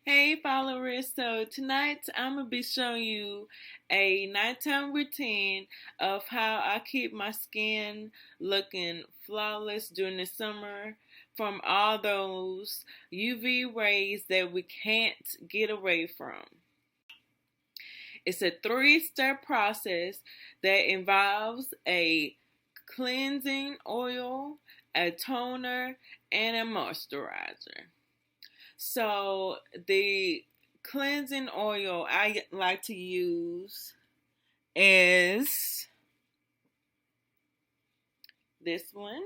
Hey followers, so tonight I'm going to be showing you a nighttime routine of how I keep my skin looking flawless during the summer from all those UV rays that we can't get away from. It's a three-step process that involves a cleansing oil, a toner, and a moisturizer. So the cleansing oil I like to use is this one.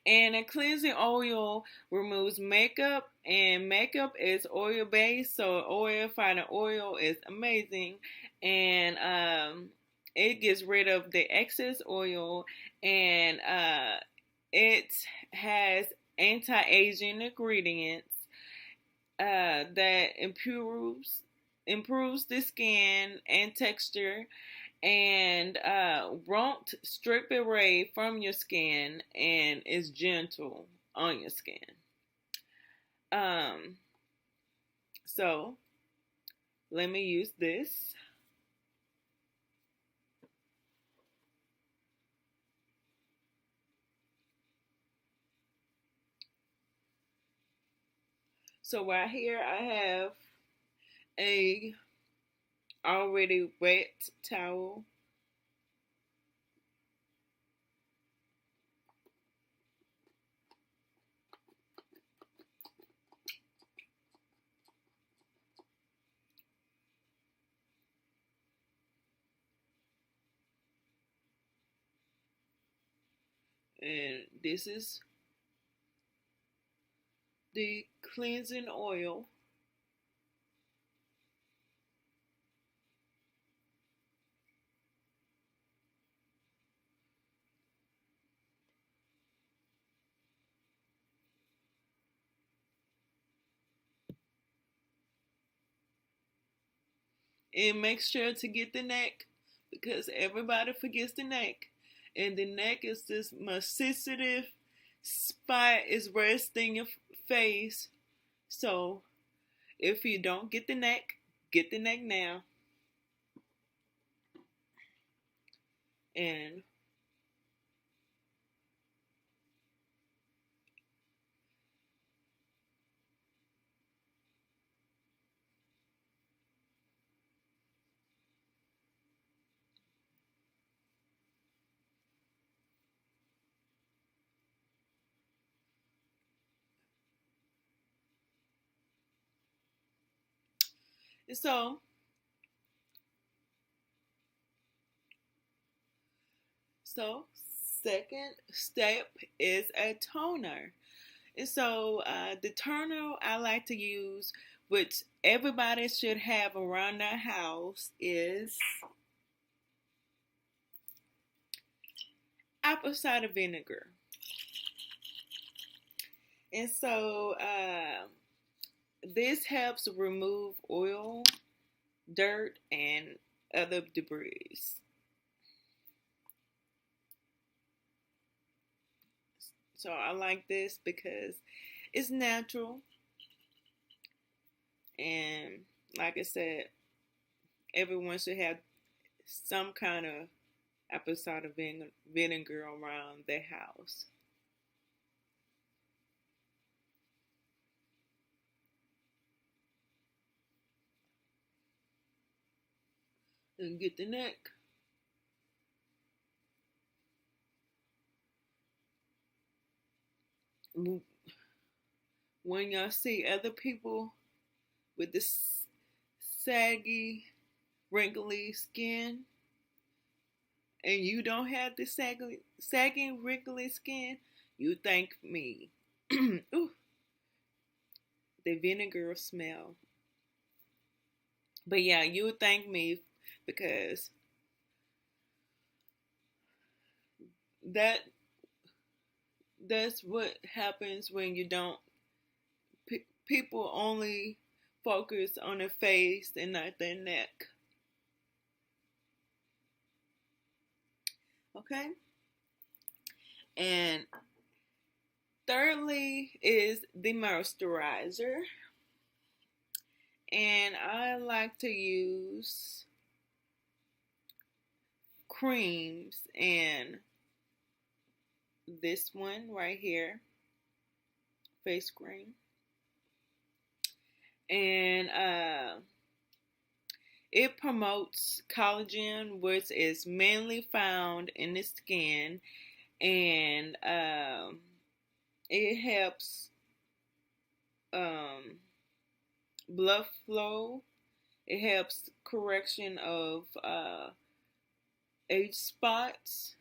And a cleansing oil removes makeup, and makeup is oil based, so finding oil is amazing, and it gets rid of the excess oil, and it has anti-aging ingredients that improves the skin and texture and won't strip away from your skin and is gentle on your skin. Um, so let me use this. So right here I have a already wet towel. And this is the cleansing oil. And make sure to get the neck because everybody forgets the neck. And the neck is this most sensitive spot is resting your face. So if you don't get the neck now. And so so second step is a toner. And so the toner I like to use, which everybody should have around their house, is apple cider vinegar. And so this helps remove oil, dirt, and other debris. So I like this because it's natural. And like I said, everyone should have some kind of apple cider vinegar around their house. And get the neck. When y'all see other people with this saggy, wrinkly skin, and you don't have the sagging, wrinkly skin, you thank me. Ooh, the vinegar smell. But yeah, you would thank me because that that's what happens when you don't. People only focus on their face and not their neck. Okay, and Thirdly is the moisturizer. And I like to use creams, and this one right here, face cream. And it promotes collagen, which is mainly found in the skin, and it helps blood flow. It helps correction of age spots.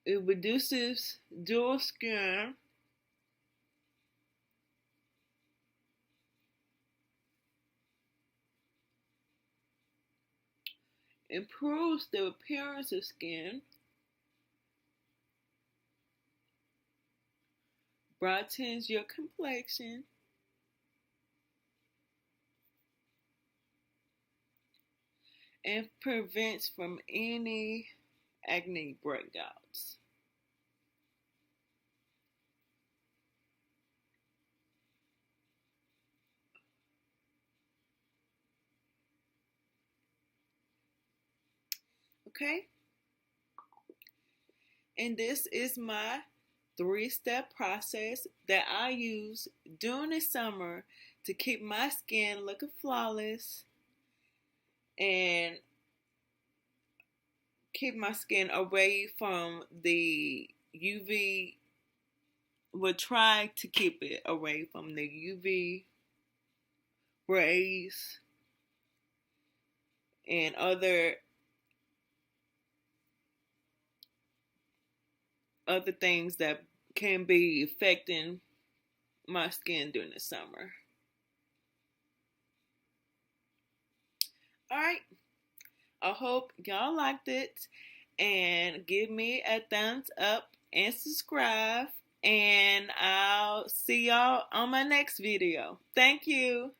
It reduces dull skin. Improves the appearance of skin. Brightens your complexion. And prevents from any acne breakouts. Okay? And this is my 3-step process that I use during the summer to keep my skin looking flawless and keep my skin away from the UV. Will try to keep it away from the UV rays and other things that can be affecting my skin during the summer. Alright, I hope y'all liked it, and give me a thumbs up and subscribe, and I'll see y'all on my next video. Thank you.